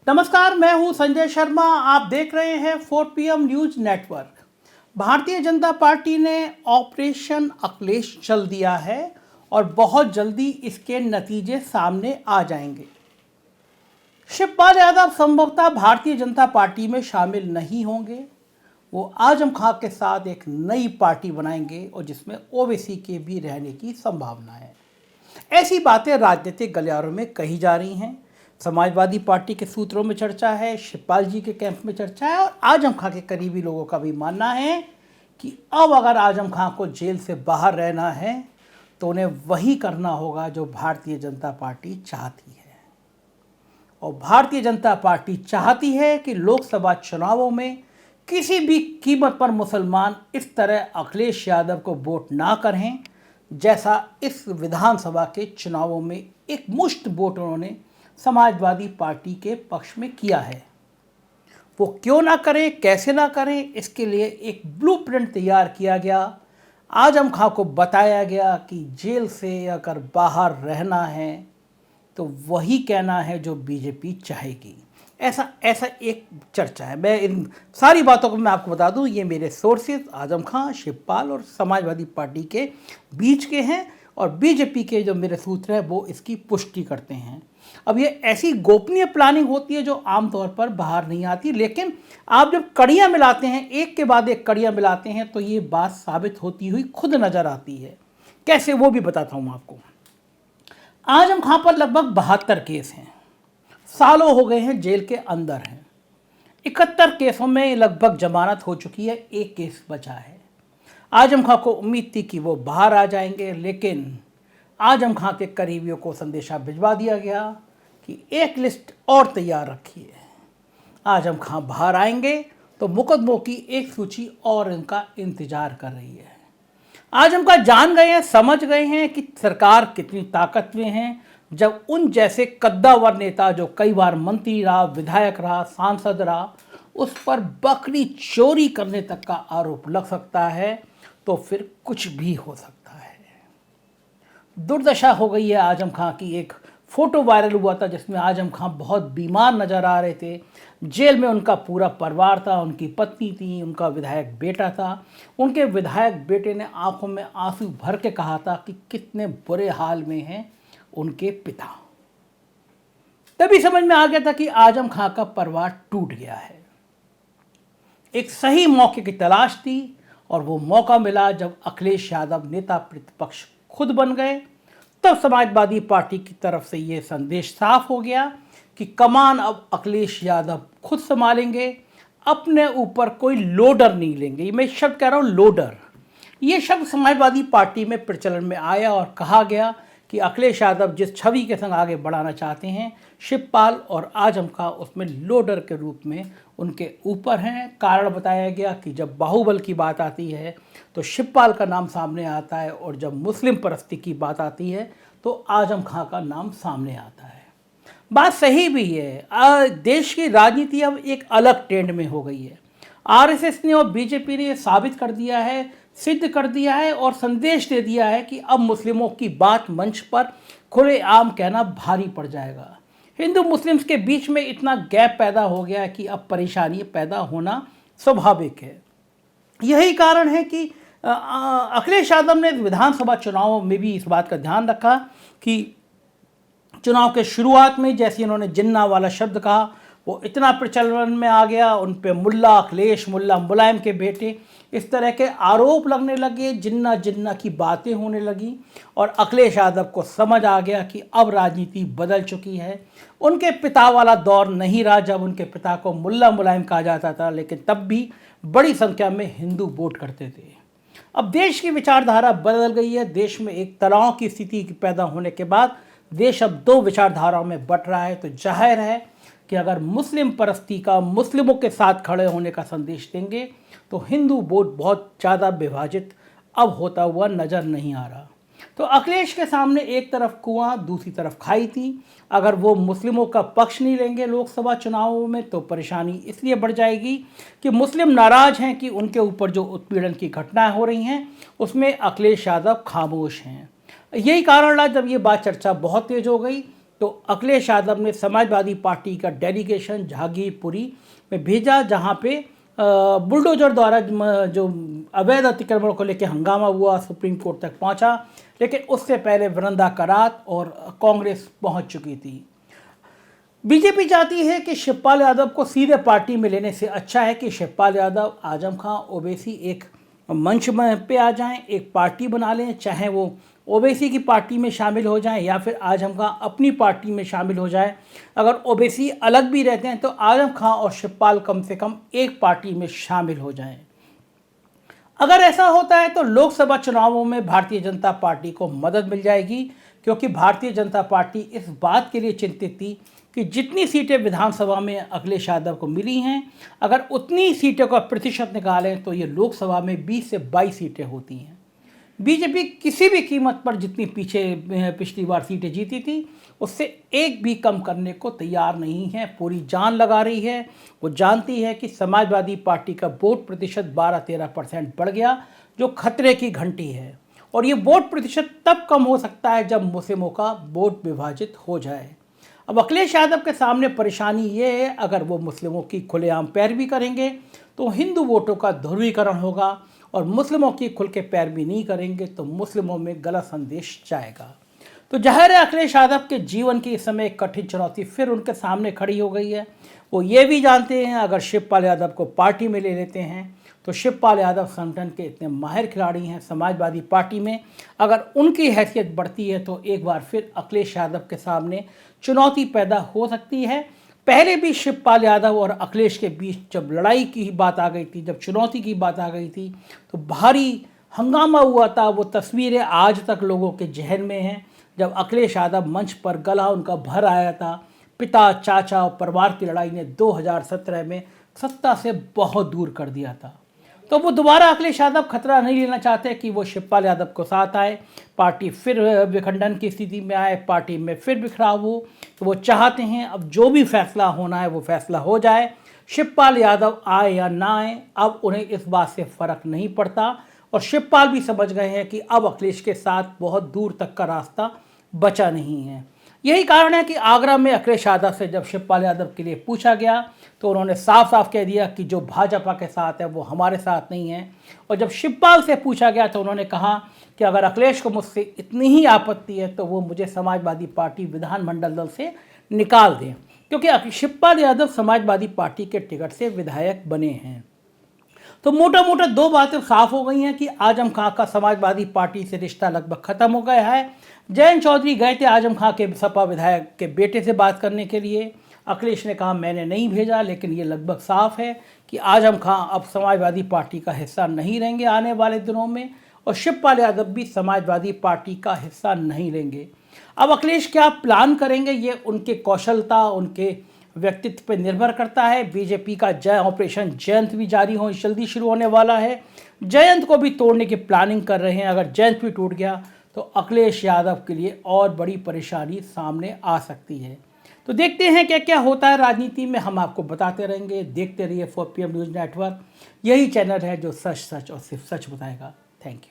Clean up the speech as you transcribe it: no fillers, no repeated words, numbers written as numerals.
नमस्कार, मैं हूं संजय शर्मा। आप देख रहे हैं 4 PM news network. Bharatiya Janata party ने ऑपरेशन अखिलेश चल दिया है और बहुत जल्दी इसके नतीजे सामने आ जाएंगे। शिवपाल यादव संभवतः भारतीय जनता पार्टी में शामिल नहीं होंगे। वो आजम खां के साथ एक नई पार्टी बनाएंगे और जिसमें ओवैसी के भी रहने की संभावना है। ऐसी बातें राजनीतिक गलियारों में कही जा रही हैं। समाजवादी पार्टी के सूत्रों में चर्चा है, शिवपाल जी के कैंप में चर्चा है और आजम खां के करीबी लोगों का भी मानना है कि अब अगर आजम खां को जेल से बाहर रहना है तो उन्हें वही करना होगा जो भारतीय जनता पार्टी चाहती है। और भारतीय जनता पार्टी चाहती है कि लोकसभा चुनावों में किसी भी कीमत पर मुसलमान इस तरह अखिलेश यादव को वोट ना करें जैसा इस विधानसभा के चुनावों में एक मुश्त वोट उन्होंने समाजवादी पार्टी के पक्ष में किया है। वो क्यों ना करें, कैसे ना करें, इसके लिए एक ब्लूप्रिंट तैयार किया गया। आजम खां को बताया गया कि जेल से अगर बाहर रहना है तो वही कहना है जो बीजेपी चाहेगी। ऐसा ऐसा एक चर्चा है। मैं इन सारी बातों को मैं आपको बता दूं, ये मेरे सोर्सेज आजम खां, शिवपाल और समाजवादी पार्टी के बीच के हैं और बीजेपी के जो मेरे सूत्र हैं वो इसकी पुष्टि करते हैं। अब ये ऐसी गोपनीय प्लानिंग होती है जो आमतौर पर बाहर नहीं आती, लेकिन आप जब कड़ियाँ मिलाते हैं, एक के बाद एक कड़ियाँ मिलाते हैं तो ये बात साबित होती हुई खुद नज़र आती है। कैसे, वो भी बताता हूँ आपको। आजम खां पर लगभग 72 केस हैं, सालों हो गए हैं जेल के अंदर हैं। 71 केसों में लगभग जमानत हो चुकी है, एक केस बचा है। आजम खां को उम्मीद थी कि वो बाहर आ जाएंगे, लेकिन आजम खां के करीबियों को संदेशा भिजवा दिया गया कि एक लिस्ट और तैयार रखिए, आजम खां बाहर आएंगे तो मुकदमों की एक सूची और इनका इंतजार कर रही है। आजम खां जान गए हैं, समझ गए हैं कि सरकार कितनी ताकत में है जब उन जैसे कद्दावर नेता जो कई बार मंत्री रहा, विधायक रहा, सांसद रहा, उस पर बकरी चोरी करने तक का आरोप लग सकता है तो फिर कुछ भी हो सकता है। दुर्दशा हो गई है आजम खां की। एक फोटो वायरल हुआ था जिसमें आजम खां बहुत बीमार नजर आ रहे थे। जेल में उनका पूरा परिवार था, उनकी पत्नी थी, उनका विधायक बेटा था। उनके विधायक बेटे ने आंखों में आंसू भर के कहा था कि कितने बुरे हाल में हैं उनके पिता। तभी समझ में आ गया था कि आजम खां का परिवार टूट गया है। एक सही मौके की तलाश थी और वो मौका मिला जब अखिलेश यादव नेता प्रतिपक्ष खुद बन गए। तब समाजवादी पार्टी की तरफ से ये संदेश साफ हो गया कि कमान अब अखिलेश यादव खुद संभालेंगे, अपने ऊपर कोई लोडर नहीं लेंगे। मैं शब्द कह रहा हूँ, लोडर। ये शब्द समाजवादी पार्टी में प्रचलन में आया और कहा गया कि अखिलेश यादव जिस छवि के संग आगे बढ़ाना चाहते हैं, शिवपाल और आजम खां उसमें लोडर के रूप में उनके ऊपर हैं। कारण बताया गया कि जब बाहुबल की बात आती है तो शिवपाल का नाम सामने आता है और जब मुस्लिम परस्ती की बात आती है तो आजम खां का नाम सामने आता है। बात सही भी है। देश की राजनीति अब एक अलग ट्रेंड में हो गई है। आरएसएस ने और बीजेपी ने साबित कर दिया है, सिद्ध कर दिया है और संदेश दे दिया है कि अब मुस्लिमों की बात मंच पर खुलेआम कहना भारी पड़ जाएगा। हिंदू मुस्लिम्स के बीच में इतना गैप पैदा हो गया है कि अब परेशानी पैदा होना स्वाभाविक है। यही कारण है कि अखिलेश यादव ने विधानसभा चुनाव में भी इस बात का ध्यान रखा कि चुनाव के शुरुआत में जैसे इन्होंने जिन्ना वाला शब्द कहा वो इतना प्रचलन में आ गया, उन पे मुल्ला अखिलेश, मुल्ला मुलायम के बेटे, इस तरह के आरोप लगने लगे, जिन्ना जिन्ना की बातें होने लगी और अखिलेश यादव को समझ आ गया कि अब राजनीति बदल चुकी है। उनके पिता वाला दौर नहीं रहा जब उनके पिता को मुल्ला मुलायम कहा जाता था, लेकिन तब भी बड़ी संख्या में हिंदू वोट करते थे। अब देश की विचारधारा बदल गई है। देश में एक तनाव की स्थिति पैदा होने के बाद देश अब दो विचारधाराओं में बंट रहा है। तो जाहिर है कि अगर मुस्लिम परस्ती का मुस्लिमों के साथ खड़े होने का संदेश देंगे तो हिंदू वोट बहुत ज़्यादा विभाजित अब होता हुआ नज़र नहीं आ रहा। तो अखिलेश के सामने एक तरफ कुआं, दूसरी तरफ खाई थी। अगर वो मुस्लिमों का पक्ष नहीं लेंगे लोकसभा चुनावों में तो परेशानी इसलिए बढ़ जाएगी कि मुस्लिम नाराज़ हैं कि उनके ऊपर जो उत्पीड़न की घटनाएं हो रही हैं उसमें अखिलेश यादव खामोश हैं। यही कारण रहा जब ये बात चर्चा बहुत तेज हो गई तो अखिलेश यादव ने समाजवादी पार्टी का डेलीगेशन जहांगीरपुरी में भेजा, जहां पे बुलडोजर द्वारा जो अवैध अतिक्रमण को लेकर हंगामा हुआ सुप्रीम कोर्ट तक पहुंचा, लेकिन उससे पहले वृंदा करात और कांग्रेस पहुंच चुकी थी। बीजेपी चाहती है कि शिवपाल यादव को सीधे पार्टी में लेने से अच्छा है कि शिवपाल यादव, आजम खां, ओवैसी एक मंच में पे आ जाएं, एक पार्टी बना लें, चाहे वो ओवैसी की पार्टी में शामिल हो जाएं या फिर आजम खां अपनी पार्टी में शामिल हो जाए। अगर ओवैसी अलग भी रहते हैं तो आजम खां और शिवपाल कम से कम एक पार्टी में शामिल हो जाएं। अगर ऐसा होता है तो लोकसभा चुनावों में भारतीय जनता पार्टी को मदद मिल जाएगी, क्योंकि भारतीय जनता पार्टी इस बात के लिए चिंतित थी कि जितनी सीटें विधानसभा में अखिलेश यादव को मिली हैं, अगर उतनी सीटों का प्रतिशत निकालें तो ये लोकसभा में 20 से 22 सीटें होती हैं। बीजेपी किसी भी कीमत पर जितनी पिछली बार सीटें जीती थी उससे एक भी कम करने को तैयार नहीं है, पूरी जान लगा रही है। वो जानती है कि समाजवादी पार्टी का वोट प्रतिशत 12-13% बढ़ गया, जो खतरे की घंटी है, और ये वोट प्रतिशत तब कम हो सकता है जब मुस्लिमों का वोट विभाजित हो जाए। अब अखिलेश यादव के सामने परेशानी ये है, अगर वो मुस्लिमों की खुलेआम पैरवी करेंगे तो हिंदू वोटों का ध्रुवीकरण होगा, और मुस्लिमों की खुल के पैरवी नहीं करेंगे तो मुस्लिमों में गलत संदेश जाएगा। तो जाहिर है अखिलेश यादव के जीवन की इस समय एक कठिन चुनौती फिर उनके सामने खड़ी हो गई है। वो ये भी जानते हैं अगर शिवपाल यादव को पार्टी में ले लेते हैं तो शिवपाल यादव संगठन के इतने माहिर खिलाड़ी हैं समाजवादी पार्टी में, अगर उनकी हैसियत बढ़ती है तो एक बार फिर अखिलेश यादव के सामने चुनौती पैदा हो सकती है। पहले भी शिवपाल यादव और अखिलेश के बीच जब लड़ाई की बात आ गई थी, जब चुनौती की बात आ गई थी, तो भारी हंगामा हुआ था। वो तस्वीरें आज तक लोगों के जहन में हैं, जब अखिलेश यादव मंच पर गला उनका भर आया था। पिता, चाचा और परिवार की लड़ाई ने 2017 में सत्ता से बहुत दूर कर दिया था। तो वो दोबारा अखिलेश यादव खतरा नहीं लेना चाहते कि वो शिवपाल यादव को साथ आए, पार्टी फिर विखंडन की स्थिति में आए, पार्टी में फिर बिखराव हो। तो वो चाहते हैं अब जो भी फैसला होना है वो फैसला हो जाए, शिवपाल यादव आए या ना आए, अब उन्हें इस बात से फ़र्क नहीं पड़ता। और शिवपाल भी समझ गए हैं कि अब अखिलेश के साथ बहुत दूर तक का रास्ता बचा नहीं है। यही कारण है कि आगरा में अखिलेश यादव से जब शिवपाल यादव के लिए पूछा गया तो उन्होंने साफ साफ कह दिया कि जो भाजपा के साथ है वो हमारे साथ नहीं है। और जब शिवपाल से पूछा गया तो उन्होंने कहा कि अगर अखिलेश को मुझसे इतनी ही आपत्ति है तो वो मुझे समाजवादी पार्टी विधानमंडल दल से निकाल दें, क्योंकि शिवपाल यादव समाजवादी पार्टी के टिकट से विधायक बने हैं। तो मोटा मोटा दो बातें साफ हो गई हैं कि आजम खां का समाजवादी पार्टी से रिश्ता लगभग खत्म हो गया है। जयंत चौधरी गए थे आजम खां के सपा विधायक के बेटे से बात करने के लिए। अखिलेश ने कहा मैंने नहीं भेजा, लेकिन ये लगभग साफ है कि आजम खां अब समाजवादी पार्टी का हिस्सा नहीं रहेंगे आने वाले दिनों में, और शिवपाल यादव भी समाजवादी पार्टी का हिस्सा नहीं लेंगे। अब अखिलेश क्या प्लान करेंगे ये उनके कौशलता, उनके व्यक्तित्व पर निर्भर करता है। बीजेपी का ऑपरेशन जयंत भी जल्दी शुरू होने वाला है। जयंत को भी तोड़ने की प्लानिंग कर रहे हैं। अगर जयंत भी टूट गया तो अखिलेश यादव के लिए और बड़ी परेशानी सामने आ सकती है। तो देखते हैं क्या क्या होता है राजनीति में, हम आपको बताते रहेंगे। देखते रहिए 4PM न्यूज़ नेटवर्क, यही चैनल है जो सच सच और सिर्फ सच बताएगा। Thank you.